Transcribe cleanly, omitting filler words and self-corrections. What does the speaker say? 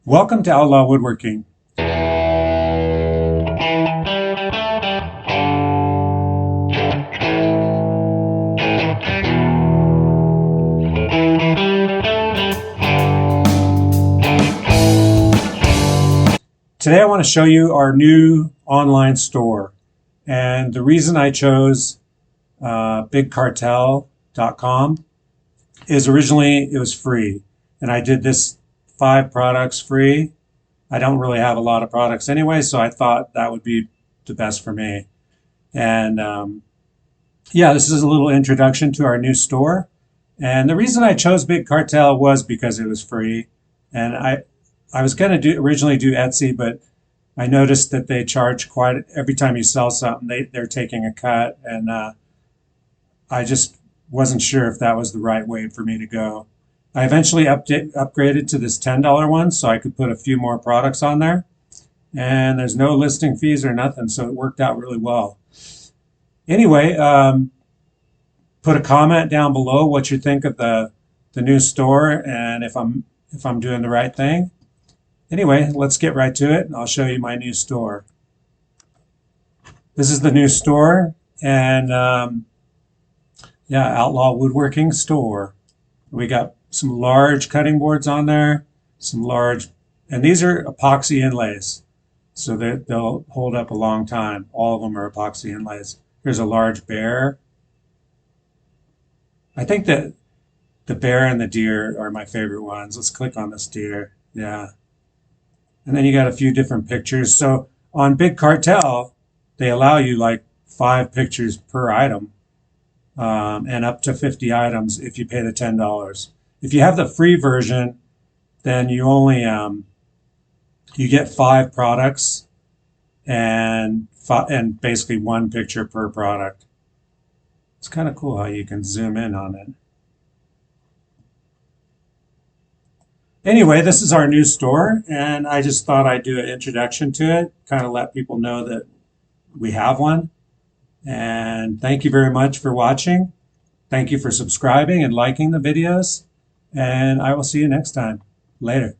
Welcome to Outlaw Woodworking. Today I want to show you our new online store. And the reason I chose bigcartel.com is originally it was free. And I did this 5 products free. I don't really have a lot of products anyway, so I thought that would be the best for me. And yeah, this is a little introduction to our new store. And the reason I chose Big Cartel was because it was free. And I was going to originally do Etsy, but I noticed that they charge quite, every time you sell something, they're taking a cut. And I just wasn't sure if that was the right way for me to go. I eventually upgraded to this $10 one so I could put a few more products on there. And there's no listing fees or nothing, so it worked out really well. Anyway, put a comment down below what you think of the new store and if I'm doing the right thing. Anyway, let's get right to it and I'll show you my new store. This is the new store, and yeah, Outlaw Woodworking store. We got some large cutting boards on there, some large, and these are epoxy inlays, so that they'll hold up a long time. All of them are epoxy inlays. Here's a large bear. I think that the bear and the deer are my favorite ones. Let's click on this deer. Yeah. And then you got a few different pictures. So on Big Cartel, they allow you like 5 pictures per item, and up to 50 items if you pay the $10. If you have the free version, then you only you get 5 products and basically 1 picture per product. It's kind of cool how you can zoom in on it. Anyway, this is our new store, and I just thought I'd do an introduction to it, kind of let people know that we have one. And thank you very much for watching. Thank you for subscribing and liking the videos. And I will see you next time. Later.